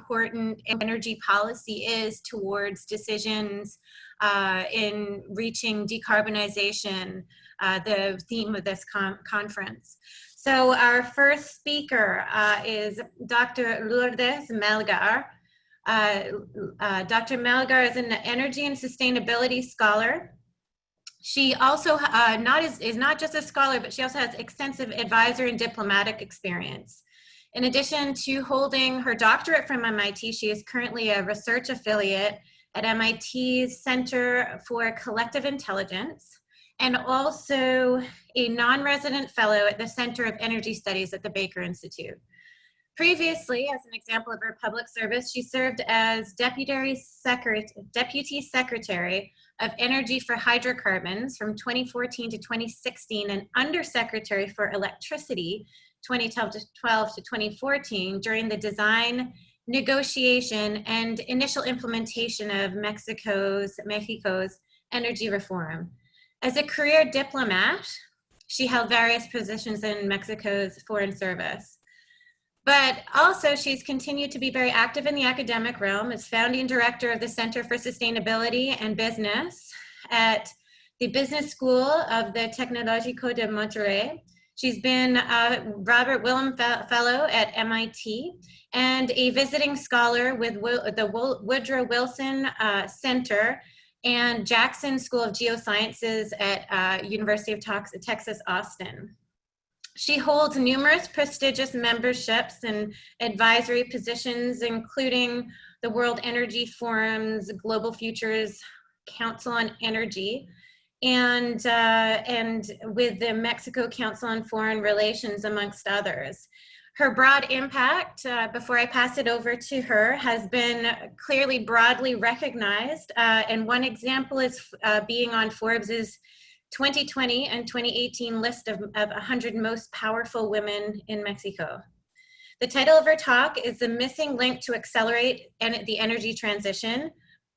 important energy policy is towards decisions in reaching decarbonization, the theme of this conference. So our first speaker is Dr. Lourdes Melgar. Dr. Melgar is an energy and sustainability scholar. She also is not just a scholar, but she also has extensive advisor and diplomatic experience. In addition to holding her doctorate from MIT, she is currently a research affiliate at MIT's Center for Collective Intelligence, and also a non-resident fellow at the Center of Energy Studies at the Baker Institute. Previously, as an example of her public service, she served as Deputy Secretary of Energy for Hydrocarbons from 2014 to 2016 and Undersecretary for Electricity 2012 to 2014 during the design, negotiation, and initial implementation of Mexico's energy reform. As a career diplomat, she held various positions in Mexico's foreign service. But also she's continued to be very active in the academic realm as founding director of the Center for Sustainability and Business at the Business School of the Tecnológico de Monterrey. She's been a Robert Willem Fellow at MIT and a visiting scholar with the Woodrow Wilson Center and Jackson School of Geosciences at University of Texas, Austin. She holds numerous prestigious memberships and advisory positions, including the World Energy Forum's Global Futures Council on Energy, and with the Mexico Council on Foreign Relations, amongst others. Her broad impact, before I pass it over to her, has been clearly broadly recognized, and one example is being on Forbes's 2020 and 2018 list of 100 most powerful women in Mexico. The title of her talk is The Missing Link to Accelerate the Energy Transition,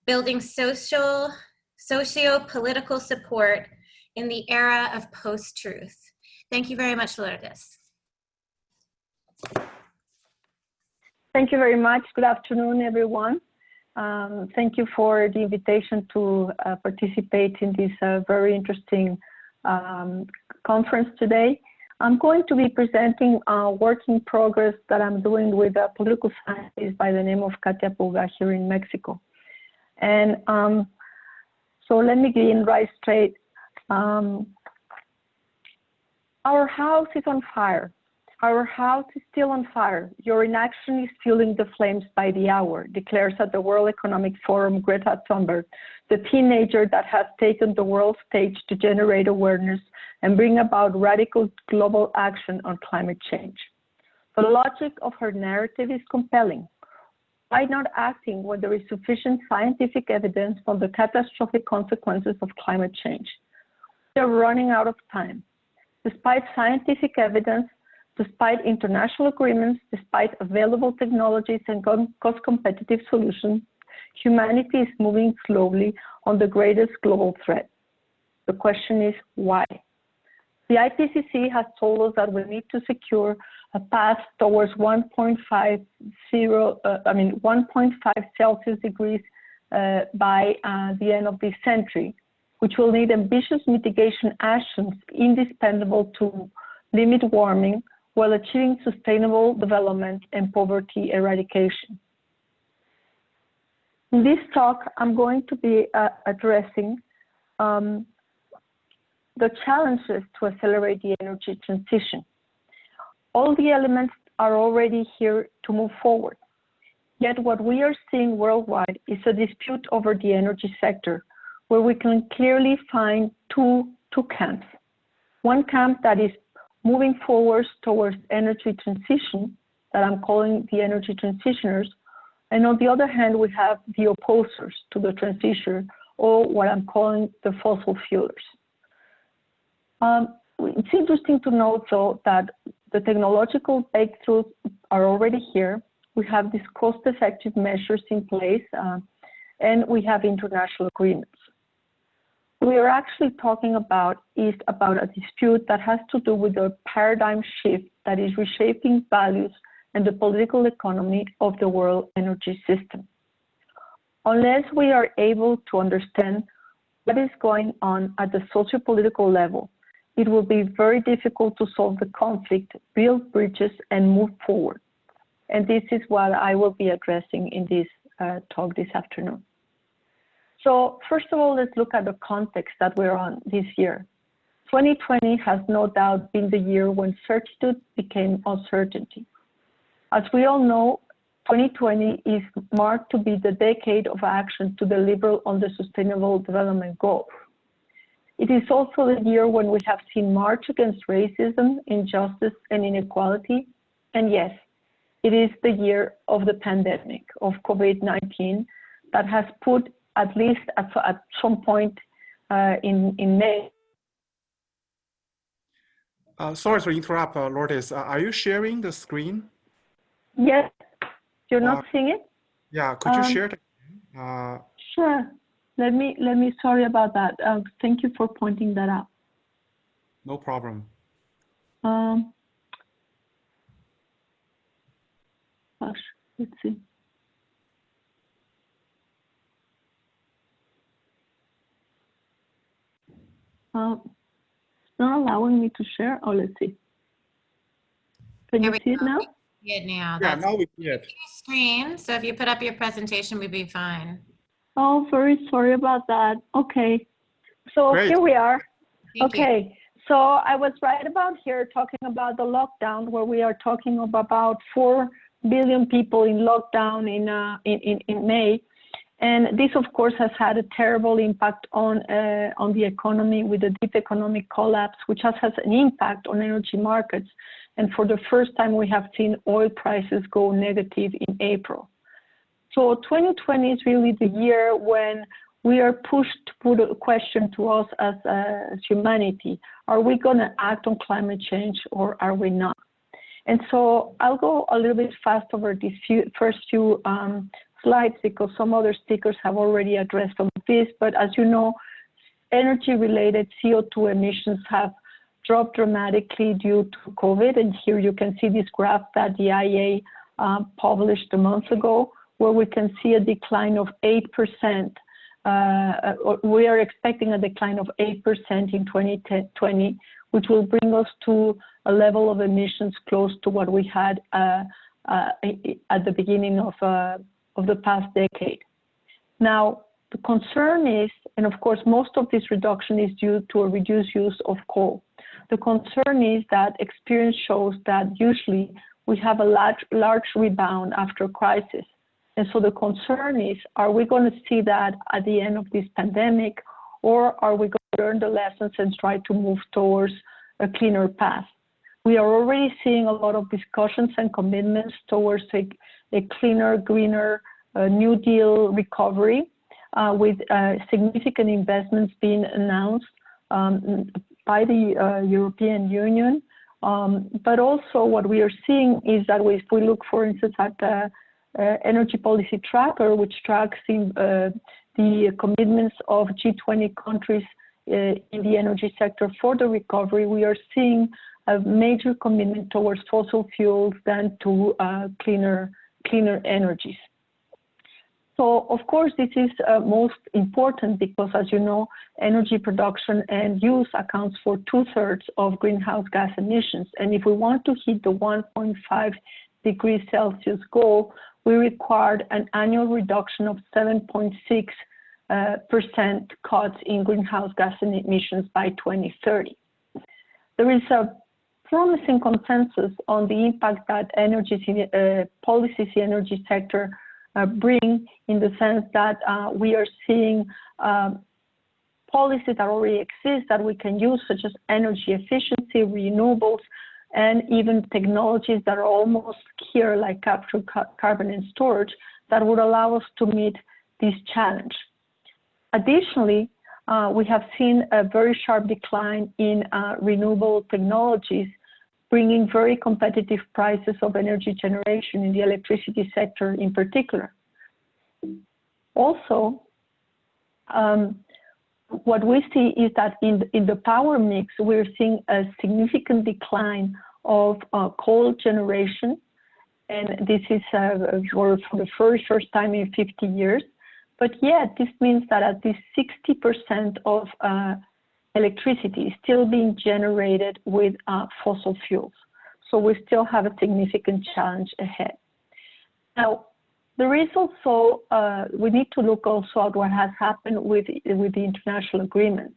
Building Socio-Political Support in the Era of Post-Truth. Thank you very much, Lourdes. Thank you very much. Good afternoon, everyone. Thank you for the invitation to participate in this very interesting conference today. I'm going to be presenting a work in progress that I'm doing with a political scientist by the name of Katia Puga here in Mexico. And so let me begin right straight. Our house is on fire. Our house is still on fire. Your inaction is fueling the flames by the hour, declares at the World Economic Forum Greta Thunberg, the teenager that has taken the world stage to generate awareness and bring about radical global action on climate change. The logic of her narrative is compelling. Why not acting when there is sufficient scientific evidence on the catastrophic consequences of climate change? We are running out of time. Despite scientific evidence, despite international agreements, despite available technologies and cost-competitive solutions, humanity is moving slowly on the greatest global threat. The question is why? The IPCC has told us that we need to secure a path towards 1.5 Celsius degrees by the end of this century, which will need ambitious mitigation actions indispensable to limit warming while achieving sustainable development and poverty eradication. In this talk, I'm going to be addressing the challenges to accelerate the energy transition. All the elements are already here to move forward. Yet what we are seeing worldwide is a dispute over the energy sector, where we can clearly find two camps. One camp that is moving forward towards energy transition, that I'm calling the energy transitioners, and on the other hand, we have the opposers to the transition, or what I'm calling the fossil fuelers. It's interesting to note, though, that the technological breakthroughs are already here. We have these cost-effective measures in place, and we have international agreements. We are actually talking about a dispute that has to do with a paradigm shift that is reshaping values and the political economy of the world energy system. Unless we are able to understand what is going on at the socio-political level, it will be very difficult to solve the conflict, build bridges, and move forward. And this is what I will be addressing in this talk this afternoon. So first of all, let's look at the context that we're on this year. 2020 has no doubt been the year when certitude became uncertainty. As we all know, 2020 is marked to be the decade of action to deliver on the Sustainable Development Goals. It is also the year when we have seen march against racism, injustice, and inequality. And yes, it is the year of the pandemic of COVID-19 that has put, at least at some point in May. Sorry to interrupt, Lourdes. Are you sharing the screen? Yes. You're not seeing it? Yeah, could you share it? Sure. Let me, sorry about that. Thank you for pointing that out. No problem. Gosh, let's see. It's not allowing me to share. Oh, let's see. Can you see it now? See it now. Yeah, That's now we see it. screen. So if you put up your presentation, we'd be fine. Oh, very sorry about that. Okay. So Great. here we are. Thank you. Okay. So I was right about here talking about the lockdown, where we are talking of about 4 billion people in lockdown in May. And this, of course, has had a terrible impact on the economy, with a deep economic collapse, which has an impact on energy markets. And for the first time, we have seen oil prices go negative in April. So 2020 is really the year when we are pushed to put a question to us as humanity. Are we going to act on climate change, or are we not? And so I'll go a little bit fast over these first few slides, because some other speakers have already addressed some of this. But as you know, energy-related CO2 emissions have dropped dramatically due to COVID. And here you can see this graph that the IEA published a month ago, where we can see a decline of 8%. We are expecting a decline of 8% in 2020, which will bring us to a level of emissions close to what we had at the beginning of the past decade. Now, the concern is, and of course, most of this reduction is due to a reduced use of coal. The concern is that experience shows that usually we have a large rebound after a crisis. And so the concern is, are we going to see that at the end of this pandemic, or are we going to learn the lessons and try to move towards a cleaner path? We are already seeing a lot of discussions and commitments towards a cleaner, greener New Deal recovery, with significant investments being announced by the European Union. But also what we are seeing is that if we look, for instance, at the Energy Policy Tracker, which tracks the commitments of G20 countries in the energy sector for the recovery, we are seeing a major commitment towards fossil fuels than to cleaner energies. So, of course, this is most important because, as you know, energy production and use accounts for 2/3 of greenhouse gas emissions. And if we want to hit the 1.5 degrees Celsius goal, we required an annual reduction of 7.6% cuts in greenhouse gas emissions by 2030. There is a promising consensus on the impact that policies in the energy sector bring, in the sense that we are seeing policies that already exist that we can use, such as energy efficiency, renewables, and even technologies that are almost here, like capture carbon and storage, that would allow us to meet this challenge. Additionally, we have seen a very sharp decline in renewable technologies, bringing very competitive prices of energy generation in the electricity sector in particular. Also, what we see is that in the power mix, we're seeing a significant decline of coal generation, And this is for the first time in 50 years. But yet, this means that at least 60% of electricity is still being generated with fossil fuels. So we still have a significant challenge ahead. Now, there is also, we need to look also at what has happened with the international agreements.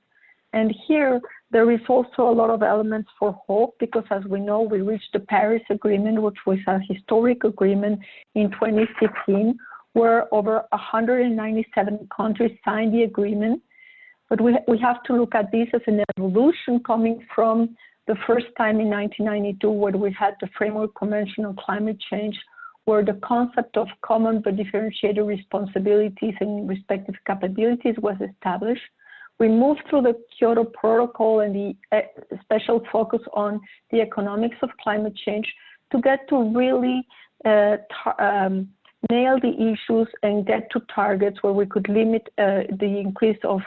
And here, there is also a lot of elements for hope, because as we know, we reached the Paris Agreement, which was a historic agreement in 2015, where over 197 countries signed the agreement. But we have to look at this as an evolution coming from the first time in 1992, where we had the Framework Convention on Climate Change, where the concept of common but differentiated responsibilities and respective capabilities was established. We moved through the Kyoto Protocol and the special focus on the economics of climate change to get to really nail the issues and get to targets where we could limit the increase of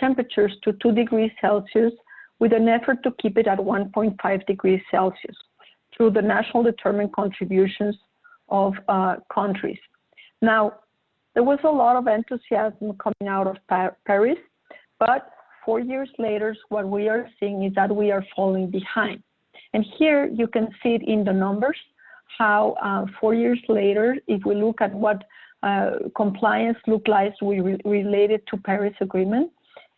temperatures to 2 degrees Celsius, with an effort to keep it at 1.5 degrees Celsius through the national determined contributions of countries. Now, there was a lot of enthusiasm coming out of Paris, but 4 years later, what we are seeing is that we are falling behind. And here you can see it in the numbers, how 4 years later, if we look at what compliance looked like related to Paris Agreement,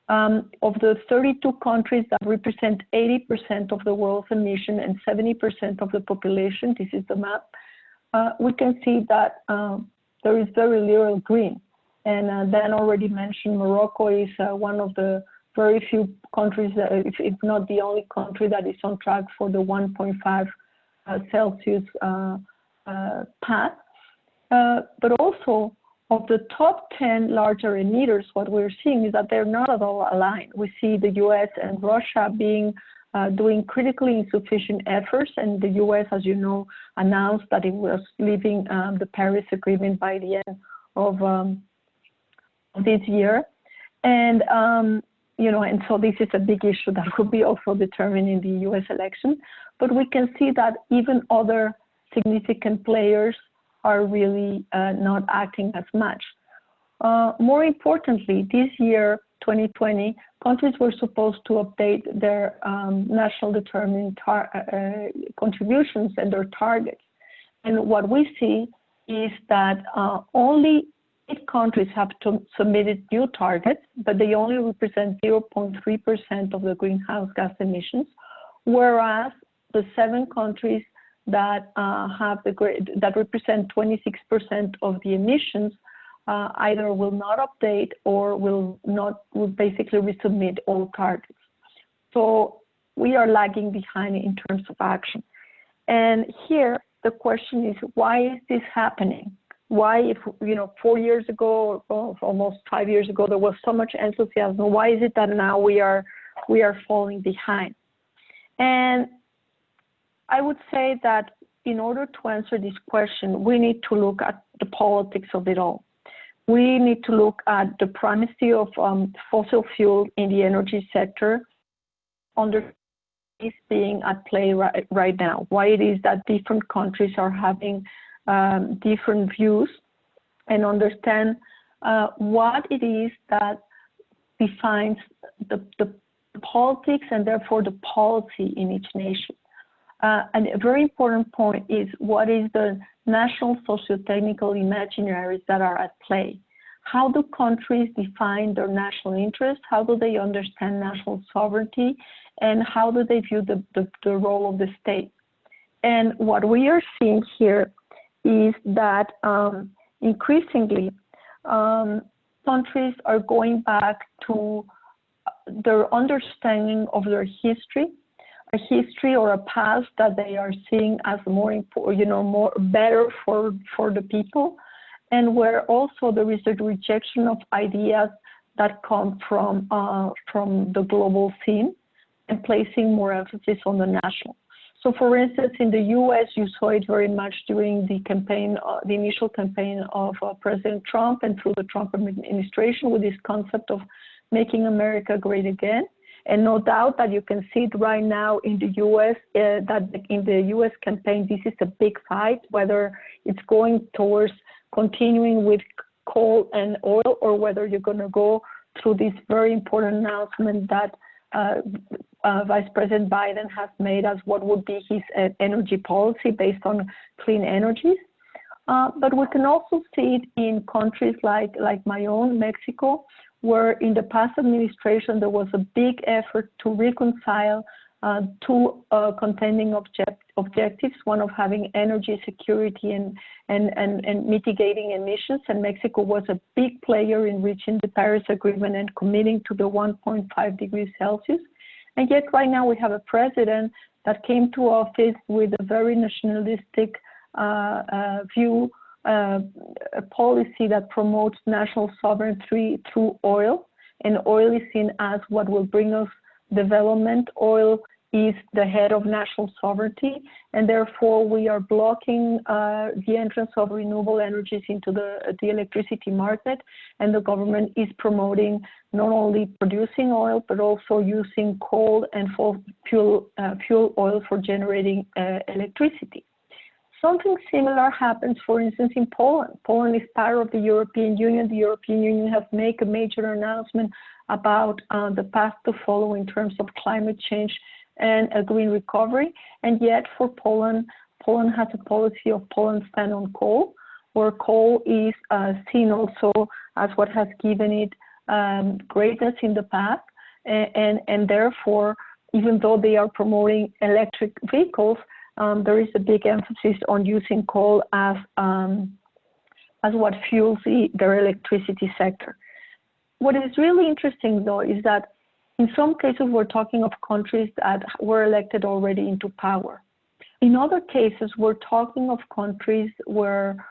of the 32 countries that represent 80% of the world's emission and 70% of the population, this is the map, we can see that there is very little green. And Dan already mentioned Morocco is one of the very few countries, if not the only country, that is on track for the 1.5 Celsius path. But also, of the top 10 larger emitters, what we're seeing is that they're not at all aligned. We see the US and Russia doing critically insufficient efforts, and the US, as you know, announced that it was leaving the Paris Agreement by the end of this year. And and so this is a big issue that will be also determined in the US election. But we can see that even other significant players are really not acting as much. More importantly, this year, 2020, countries were supposed to update their national determined contributions and their targets. And what we see is that only 8 countries have submitted new targets, but they only represent 0.3% of the greenhouse gas emissions, whereas the 7 countries that that represent 26% of the emissions either will not update or will basically resubmit all targets. So we are lagging behind in terms of action. And here the question is, why is this happening? Why, if 4 years ago, or almost 5 years ago, there was so much enthusiasm, why is it that now we are falling behind? And I would say that in order to answer this question, we need to look at the politics of it all. We need to look at the primacy of fossil fuel in the energy sector, under is being at play right now, why it is that different countries are having different views, and understand what it is that defines the politics and therefore the policy in each nation. And a very important point is what is the national socio-technical imaginaries that are at play. How do countries define their national interests? How do they understand national sovereignty? And how do they view the role of the state? And what we are seeing here is that increasingly countries are going back to their understanding of their history, a history or a past that they are seeing as more important, more better for the people, and where also there is a rejection of ideas that come from the global scene, and placing more emphasis on the national. So, for instance, in the U.S., you saw it very much during the campaign, the initial campaign of President Trump, and through the Trump administration, with this concept of making America great again. And no doubt that you can see it right now in the U.S., that in the U.S. campaign, this is a big fight, whether it's going towards continuing with coal and oil, or whether you're going to go through this very important announcement that Vice President Biden has made as what would be his energy policy based on clean energies. But we can also see it in countries like my own, Mexico, where in the past administration there was a big effort to reconcile two contending objectives, one of having energy security and mitigating emissions. And Mexico was a big player in reaching the Paris Agreement and committing to the 1.5 degrees Celsius. And yet right now we have a president that came to office with a very nationalistic view, a policy that promotes national sovereignty through oil. And oil is seen as what will bring us development. Oil is the head of national sovereignty, and therefore we are blocking the entrance of renewable energies into the electricity market, and the government is promoting not only producing oil, but also using coal and fuel oil for generating electricity. Something similar happens, for instance, in Poland. Poland is part of the European Union. The European Union has made a major announcement about the path to follow in terms of climate change and a green recovery. And yet for Poland, Poland has a policy of Poland stand on coal, where coal is seen also as what has given it greatness in the past. And therefore, even though they are promoting electric vehicles, there is a big emphasis on using coal as what fuels their electricity sector. What is really interesting, though, is that in some cases we're talking of countries that were elected already into power. In other cases, we're talking of countries where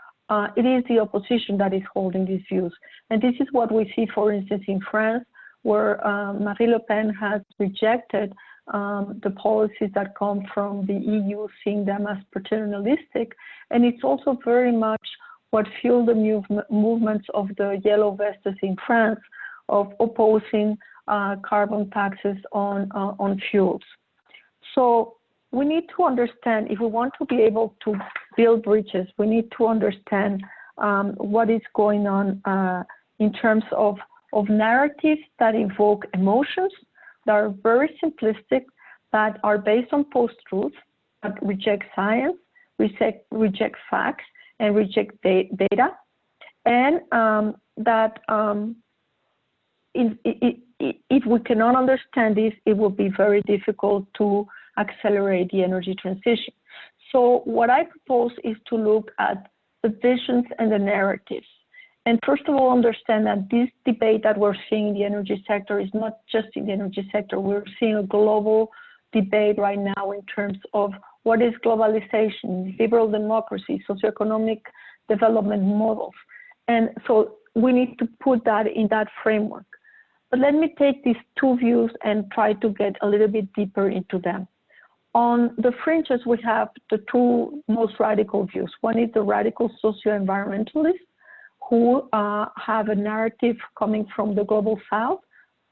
it is the opposition that is holding these views. And this is what we see, for instance, in France, where Marine Le Pen has rejected the policies that come from the EU, seeing them as paternalistic. And it's also very much what fueled the movements of the Yellow Vests in France of opposing carbon taxes on fuels. So we need to understand, if we want to be able to build bridges, we need to understand what is going on in terms of narratives that evoke emotions, that are very simplistic, that are based on post-truth, that reject science, reject facts, and reject data, and that if we cannot understand this, it will be very difficult to accelerate the energy transition. So what I propose is to look at the visions and the narratives. And first of all, understand that this debate that we're seeing in the energy sector is not just in the energy sector. We're seeing a global debate right now in terms of what is globalization, liberal democracy, socioeconomic development models. And so we need to put that in that framework. But let me take these two views and try to get a little bit deeper into them. On the fringes, we have the two most radical views. One is the radical socio-environmentalists, who have a narrative coming from the global south,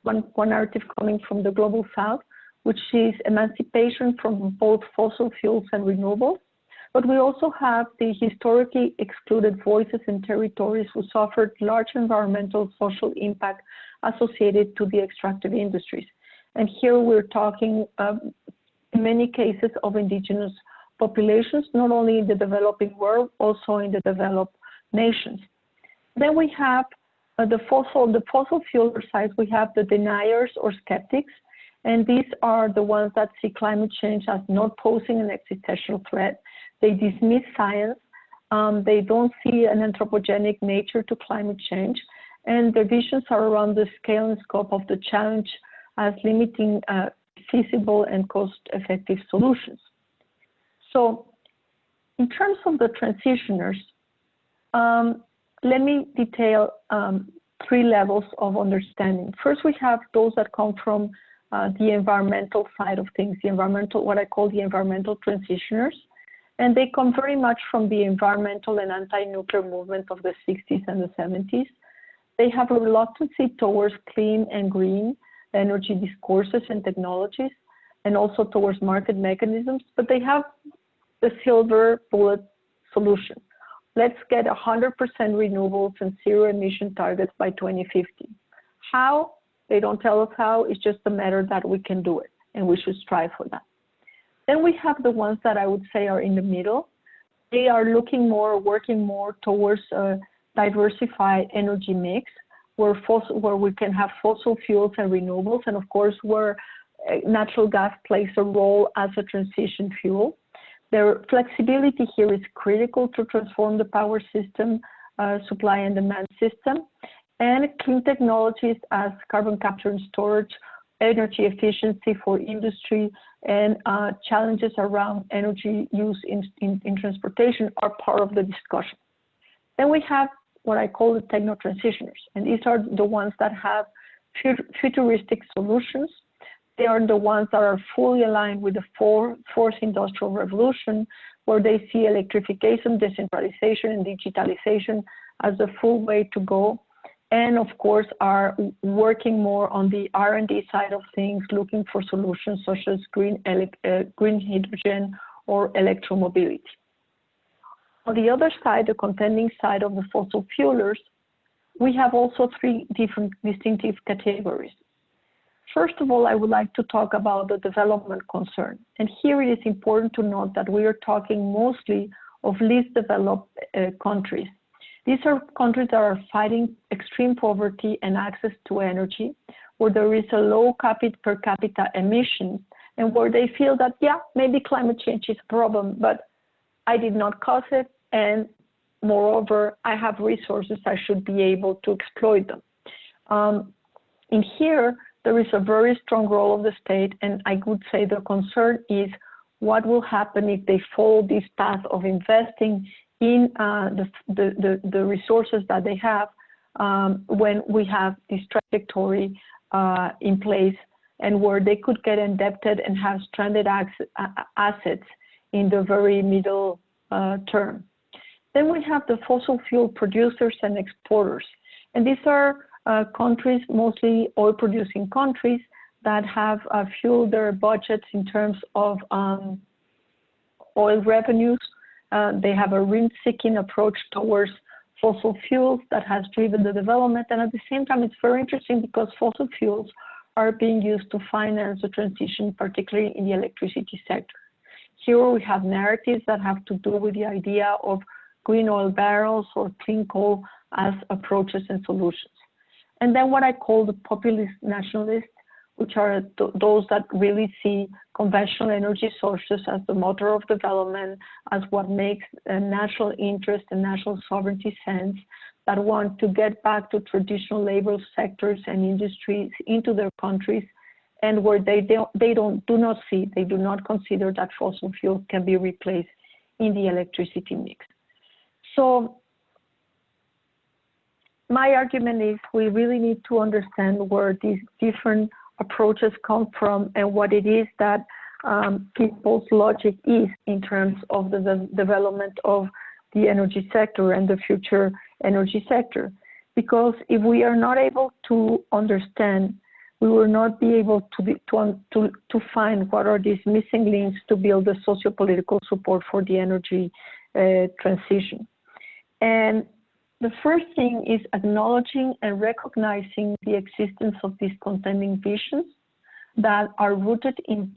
one narrative coming from the global south, which is emancipation from both fossil fuels and renewables. But we also have the historically excluded voices and territories who suffered large environmental social impact associated to the extractive industries. And here we're talking in many cases of indigenous populations, not only in the developing world, also in the developed nations. Then we have the fossil fuel side, we have the deniers or skeptics, and these are the ones that see climate change as not posing an existential threat. They dismiss science, they don't see an anthropogenic nature to climate change, and their visions are around the scale and scope of the challenge as limiting feasible and cost-effective solutions. So in terms of the transitioners, let me detail three levels of understanding. First, we have those that come from the environmental side of things, the environmental, what I call the environmental transitioners. And they come very much from the environmental and anti-nuclear movement of the 60s and the 70s. They have a reluctancy towards clean and green. energy discourses and technologies, and also towards market mechanisms, but they have the silver bullet solution. Let's get 100% renewables and zero emission targets by 2050. How? They don't tell us how, it's just a matter that we can do it, and we should strive for that. Then we have the ones that I would say are in the middle. They are looking more, working more towards a diversified energy mix, where we can have fossil fuels and renewables, and of course where natural gas plays a role as a transition fuel. Their flexibility here is critical to transform the power system, supply and demand system, and clean technologies as carbon capture and storage, energy efficiency for industry, and challenges around energy use in transportation are part of the discussion. Then we have what I call the techno-transitioners, and these are the ones that have futuristic solutions. They are the ones that are fully aligned with the fourth industrial revolution, where they see electrification, decentralization, and digitalization as the full way to go. And of course, are working more on the R&D side of things, looking for solutions such as green hydrogen or electromobility. On the other side, the contending side of the fossil fuelers, we have also three different distinctive categories. First of all, I would like to talk about the development concern. And here it is important to note that we are talking mostly of least developed countries. These are countries that are fighting extreme poverty and access to energy, where there is a low per capita emission, and where they feel that, yeah, maybe climate change is a problem, but I did not cause it, and moreover, I have resources, I should be able to exploit them. In here, there is a very strong role of the state, and I would say the concern is what will happen if they follow this path of investing in the resources that they have when we have this trajectory in place, and where they could get indebted and have stranded assets in the very middle term. Then we have the fossil fuel producers and exporters, and these are countries, mostly oil-producing countries, that have fueled their budgets in terms of oil revenues. They have a rent-seeking approach towards fossil fuels that has driven the development. And at the same time, it's very interesting because fossil fuels are being used to finance the transition, particularly in the electricity sector. Here we have narratives that have to do with the idea of green oil barrels or clean coal as approaches and solutions. And then what I call the populist nationalists, which are those that really see conventional energy sources as the motor of development, as what makes a national interest and national sovereignty sense, that want to get back to traditional labor sectors and industries into their countries, and where they do not consider that fossil fuels can be replaced in the electricity mix. So my argument is we really need to understand where these different approaches come from and what it is that people's logic is in terms of the development of the energy sector and the future energy sector. Because if we are not able to understand, we will not be able to find what are these missing links to build the socio-political support for the energy transition. And the first thing is acknowledging and recognizing the existence of these contending visions that are rooted in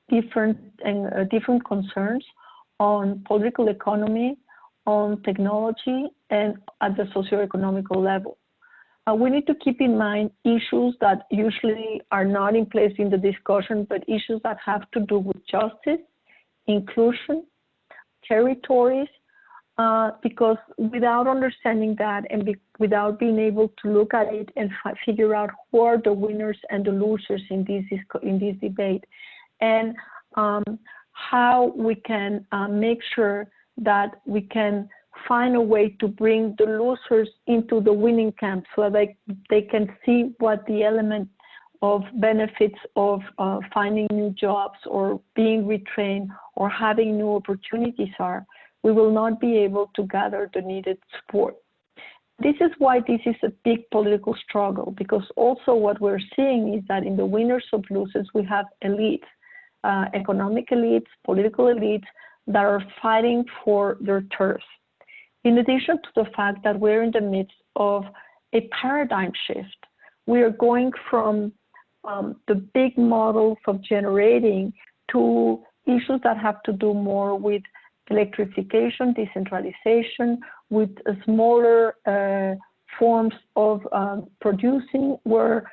different concerns on political economy, on technology, and at the socio-economical level. We need to keep in mind issues that usually are not in place in the discussion, but issues that have to do with justice, inclusion, territories, because without understanding that and without being able to look at it and figure out who are the winners and the losers in this debate, and how we can make sure that we can find a way to bring the losers into the winning camp so that they can see what the element of benefits of finding new jobs or being retrained or having new opportunities are. We will not be able to gather the needed support. This is why this is a big political struggle, because also what we're seeing is that in the winners of losers, we have elites, economic elites, political elites that are fighting for their turf. In addition to the fact that we're in the midst of a paradigm shift, we are going from the big models of generating to issues that have to do more with electrification, decentralization, with smaller forms of producing, where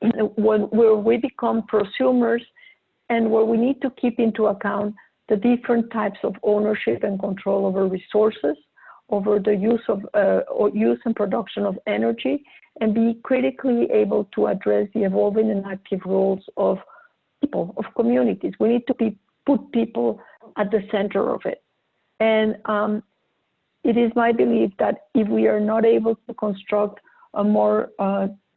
we become prosumers, and where we need to keep into account the different types of ownership and control over resources, over the use and production of energy, and be critically able to address the evolving and active roles of people, of communities. We need to put people at the center of it. And it is my belief that if we are not able to construct a more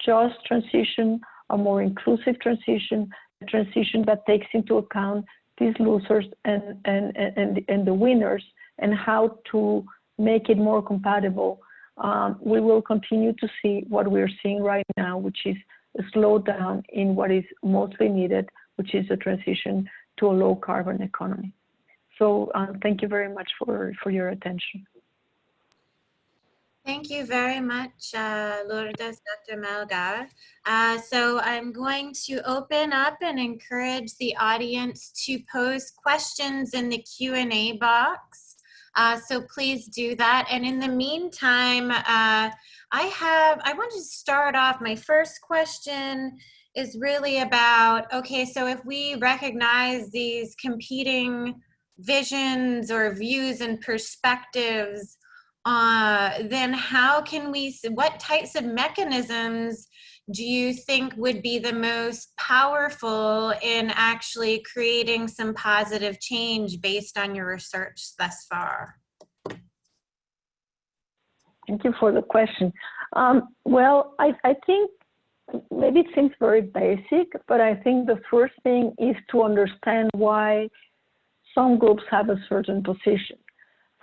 just transition, a more inclusive transition, a transition that takes into account these losers and the winners, and how to make it more compatible, we will continue to see what we're seeing right now, which is a slowdown in what is mostly needed, which is a transition to a low carbon economy. So thank you very much for your attention. Thank you very much, Lourdes, Dr. Melgar. So I'm going to open up and encourage the audience to pose questions in the Q&A box. So please do that. And in the meantime, I want to start off. My first question is really about, okay, so if we recognize these competing visions or views and perspectives, then how can what types of mechanisms do you think would be the most powerful in actually creating some positive change based on your research thus far? Thank you for the question. Well, I think maybe it seems very basic, but I think the first thing is to understand why some groups have a certain position.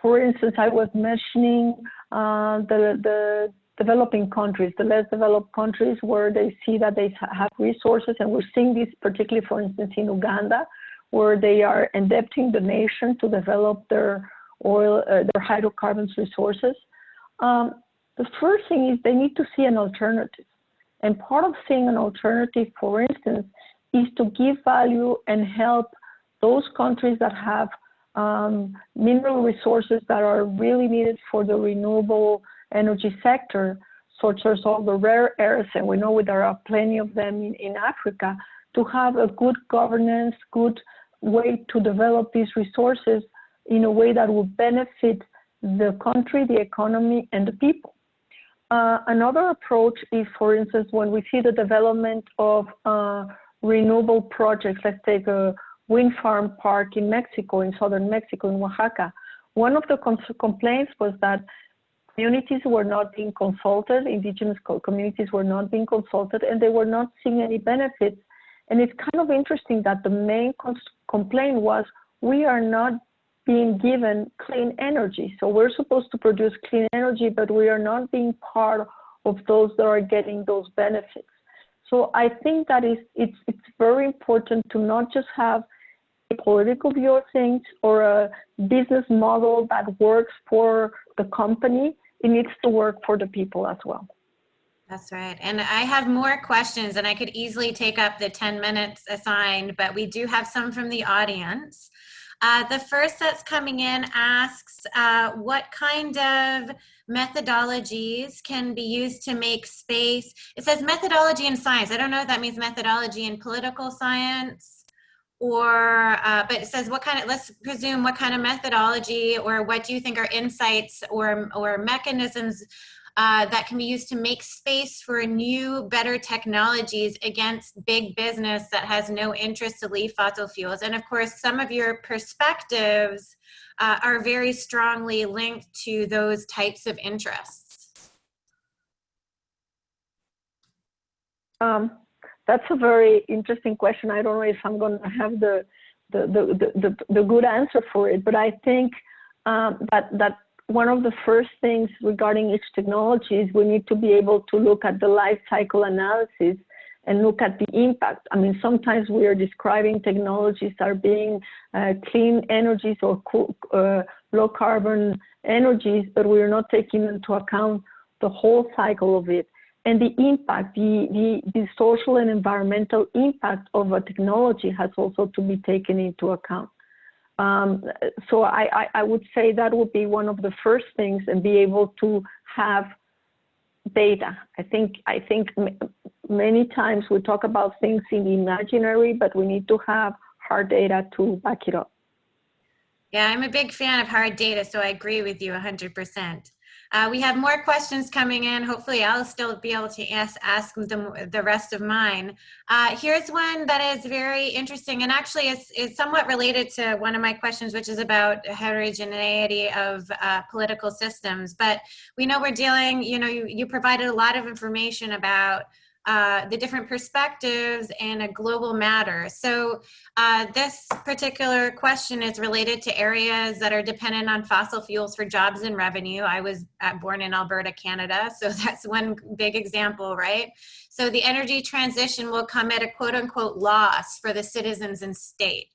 For instance, I was mentioning the developing countries, the less developed countries, where they see that they have resources, and we're seeing this particularly, for instance, in Uganda, where they are indebting the nation to develop their oil, their hydrocarbons resources. The first thing is they need to see an alternative. And part of seeing an alternative, for instance, is to give value and help those countries that have mineral resources that are really needed for the renewable energy sector, such as all the rare earths, and we know there are plenty of them in Africa, to have a good governance, good way to develop these resources in a way that will benefit the country, the economy, and the people. Another approach is, for instance, when we see the development of renewable projects. Let's take a wind farm park in Mexico, in southern Mexico, in Oaxaca. One of the complaints was that communities were not being consulted, indigenous communities were not being consulted, and they were not seeing any benefits. And it's kind of interesting that the main complaint was, we are not being given clean energy. So we're supposed to produce clean energy, but we are not being part of those that are getting those benefits. So I think that it's very important to not just have a political view of things or a business model that works for the company. It needs to work for the people as well. That's right. And I have more questions, and I could easily take up the 10 minutes assigned, but we do have some from the audience. The first that's coming in asks, what kind of methodologies can be used to make space? It says methodology in science. I don't know if that means methodology in political science, or, but it says what kind of, let's presume what kind of methodology, or what do you think are insights or mechanisms that can be used to make space for new, better technologies against big business that has no interest to leave fossil fuels. And of course, some of your perspectives are very strongly linked to those types of interests. That's a very interesting question. I don't know if I'm going to have the good answer for it, but I think that one of the first things regarding each technology is we need to be able to look at the life cycle analysis and look at the impact. I mean, sometimes we are describing technologies that are being clean energies or low carbon energies, but we are not taking into account the whole cycle of it. And the impact, the social and environmental impact of a technology has also to be taken into account. So I would say that would be one of the first things, and be able to have data. I think many times we talk about things in the imaginary, but we need to have hard data to back it up. Yeah, I'm a big fan of hard data, so I agree with you 100%. We have more questions coming in. Hopefully I'll still be able to ask the rest of mine. Here's one that is very interesting, and actually is somewhat related to one of my questions, which is about heterogeneity of political systems. But we know we're dealing, you provided a lot of information about the different perspectives in a global matter. So this particular question is related to areas that are dependent on fossil fuels for jobs and revenue. I was born in Alberta, Canada, so that's one big example, right? So the energy transition will come at a quote unquote loss for the citizens and state.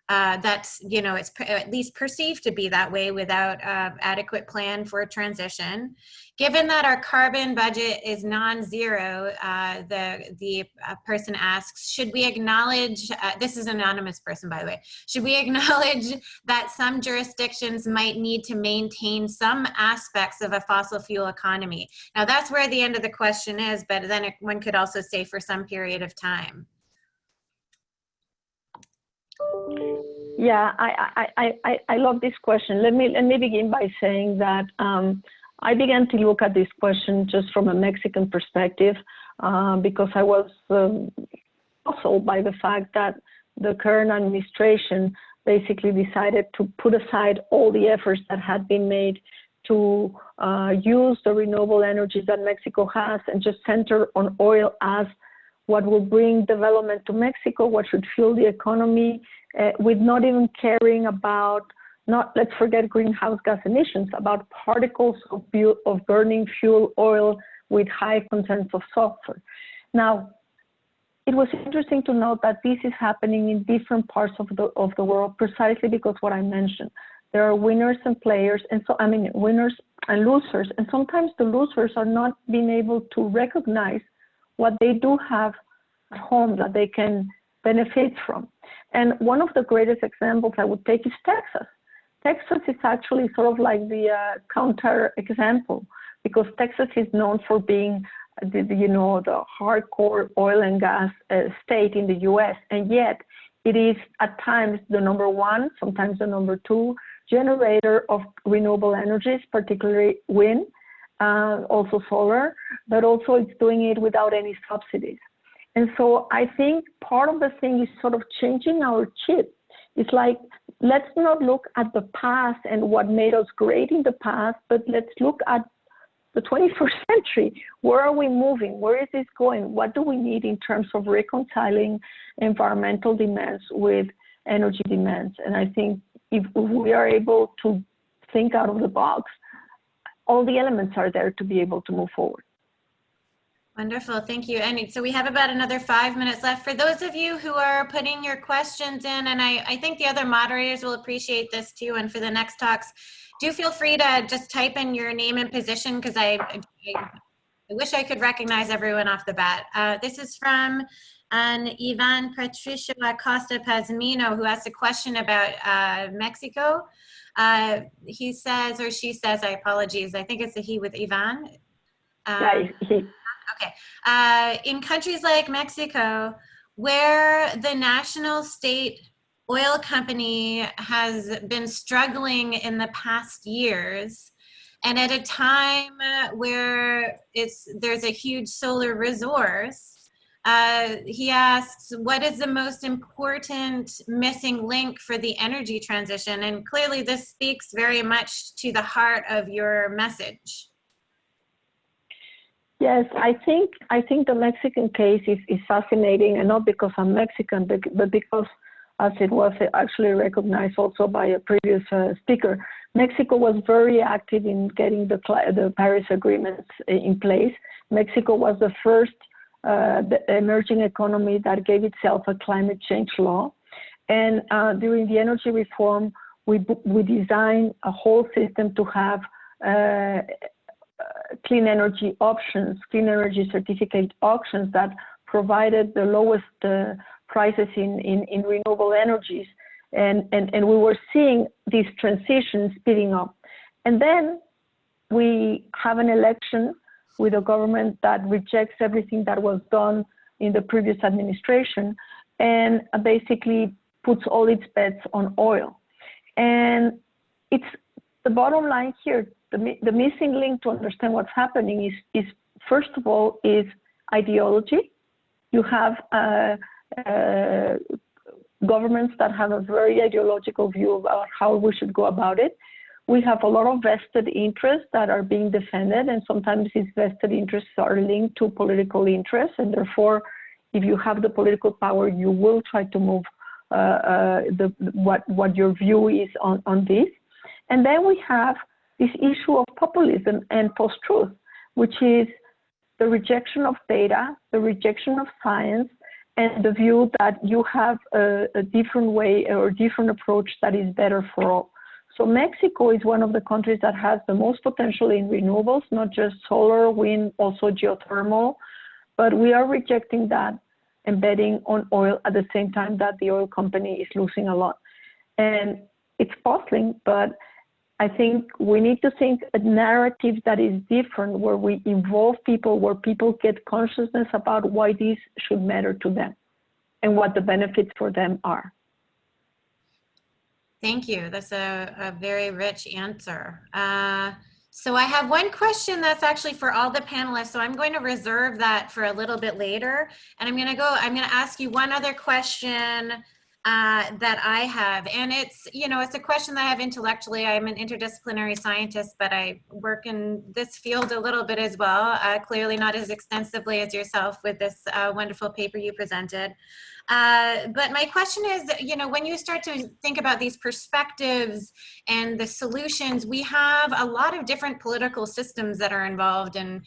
That's, it's at least perceived to be that way without adequate plan for a transition. Given that our carbon budget is non-zero, the person asks, should we acknowledge, this is an anonymous person, by the way, should we acknowledge that some jurisdictions might need to maintain some aspects of a fossil fuel economy? Now that's where the end of the question is, but then one could also say for some period of time. Yeah, I love this question. Let me begin by saying that I began to look at this question just from a Mexican perspective because I was puzzled by the fact that the current administration basically decided to put aside all the efforts that had been made to use the renewable energies that Mexico has and just center on oil as what will bring development to Mexico, what should fuel the economy, with not even caring about, let's forget greenhouse gas emissions, about particles of burning fuel oil with high content of sulfur. Now, it was interesting to note that this is happening in different parts of the world, precisely because what I mentioned. There are winners and players, and winners and losers, and sometimes the losers are not being able to recognize what they do have at home that they can benefit from. And one of the greatest examples I would take is Texas. Texas is actually sort of like the counter example, because Texas is known for being the hardcore oil and gas state in the US, and yet it is at times the number one, sometimes the number two generator of renewable energies, particularly wind, also solar, but also it's doing it without any subsidies. And so I think part of the thing is sort of changing our chip. It's like, let's not look at the past and what made us great in the past, but let's look at the 21st century. Where are we moving? Where is this going? What do we need in terms of reconciling environmental demands with energy demands? And I think if we are able to think out of the box, all the elements are there to be able to move forward. Wonderful, thank you. And so we have about another 5 minutes left. For those of you who are putting your questions in, and I think the other moderators will appreciate this too, and for the next talks, do feel free to just type in your name and position, because I wish I could recognize everyone off the bat. This is from Ivan Patricio Acosta Pazmino, who asked a question about Mexico. He says, or she says, I apologize, I think it's a he with Ivan. Yeah, he. Okay. In countries like Mexico, where the national state oil company has been struggling in the past years, and at a time where there's a huge solar resource, he asks, what is the most important missing link for the energy transition? And clearly this speaks very much to the heart of your message. Yes, I think the Mexican case is fascinating, and not because I'm Mexican, but because, as it was actually recognized also by a previous speaker, Mexico was very active in getting the Paris agreements in place. Mexico was the first the emerging economy that gave itself a climate change law. And during the energy reform, we designed a whole system to have clean energy options, clean energy certificate auctions that provided the lowest prices in renewable energies. And we were seeing these transitions speeding up. And then we have an election with a government that rejects everything that was done in the previous administration and basically puts all its bets on oil. And it's the bottom line here, the missing link to understand what's happening is first of all, is ideology. You have governments that have a very ideological view about how we should go about it. We have a lot of vested interests that are being defended, and sometimes these vested interests are linked to political interests, and therefore, if you have the political power, you will try to move what your view is on this. And then we have this issue of populism and post-truth, which is the rejection of data, the rejection of science, and the view that you have a different way or different approach that is better for all. So Mexico is one of the countries that has the most potential in renewables, not just solar, wind, also geothermal, but we are rejecting that and betting on oil at the same time that the oil company is losing a lot. And it's puzzling, but I think we need to think a narrative that is different, where we involve people, where people get consciousness about why this should matter to them and what the benefits for them are. Thank you. That's a very rich answer. So I have one question that's actually for all the panelists. So I'm going to reserve that for a little bit later. And I'm going to ask you one other question that I have. And it's, it's a question that I have intellectually. I'm an interdisciplinary scientist, but I work in this field a little bit as well, clearly not as extensively as yourself with this wonderful paper you presented. But my question is, when you start to think about these perspectives and the solutions, we have a lot of different political systems that are involved and,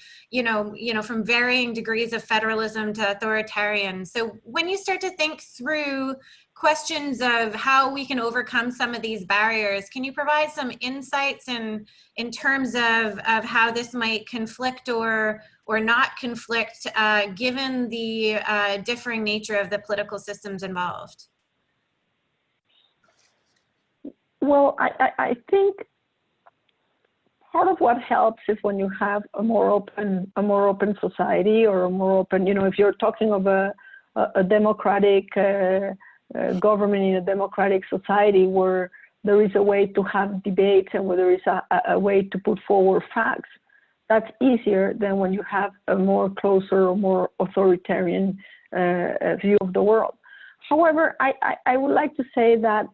from varying degrees of federalism to authoritarian. So when you start to think through questions of how we can overcome some of these barriers, can you provide some insights in terms of how this might conflict or not conflict given the differing nature of the political systems involved? Well, I think part of what helps is when you have a more open society, or a more open, if you're talking of a democratic government in a democratic society where there is a way to have debates and where there is a way to put forward facts. That's easier than when you have a more closer or more authoritarian view of the world. However, I would like to say that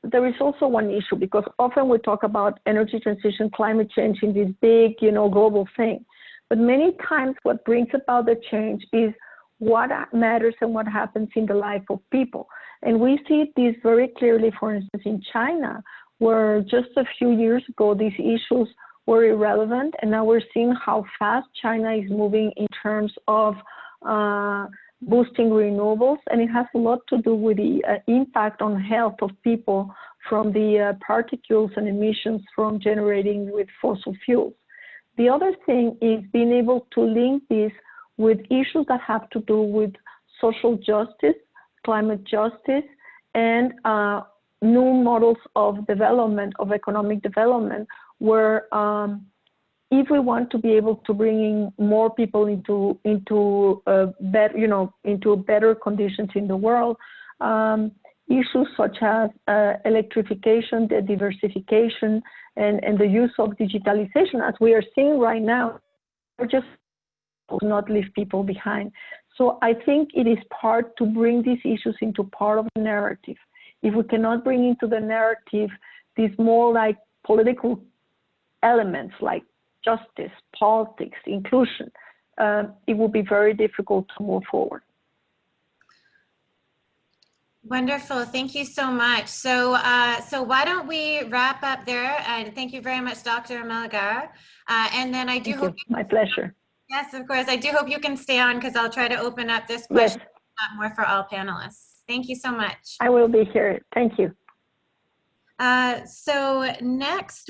there is also one issue, because often we talk about energy transition, climate change in this big, global thing. But many times what brings about the change is what matters and what happens in the life of people. And we see this very clearly, for instance, in China, where just a few years ago, these issues were irrelevant. And now we're seeing how fast China is moving in terms of boosting renewables. And it has a lot to do with the impact on health of people from the particles and emissions from generating with fossil fuels. The other thing is being able to link this with issues that have to do with social justice, climate justice, and new models of development, of economic development, where if we want to be able to bring in more people into better conditions in the world, issues such as electrification, the diversification, and the use of digitalization, as we are seeing right now, are just not leave people behind. So I think it is part to bring these issues into part of the narrative. If we cannot bring into the narrative these more like political elements like justice, politics, inclusion, it will be very difficult to move forward. Wonderful. Thank you so much. So, so why don't we wrap up there? And thank you very much, Dr. Melgar. And then I do Thank hope, you. My pleasure. yes, of course, I do hope you can stay on because I'll try to open up this Yes, question more for all panelists. Thank you so much. I will be here. Thank you. So next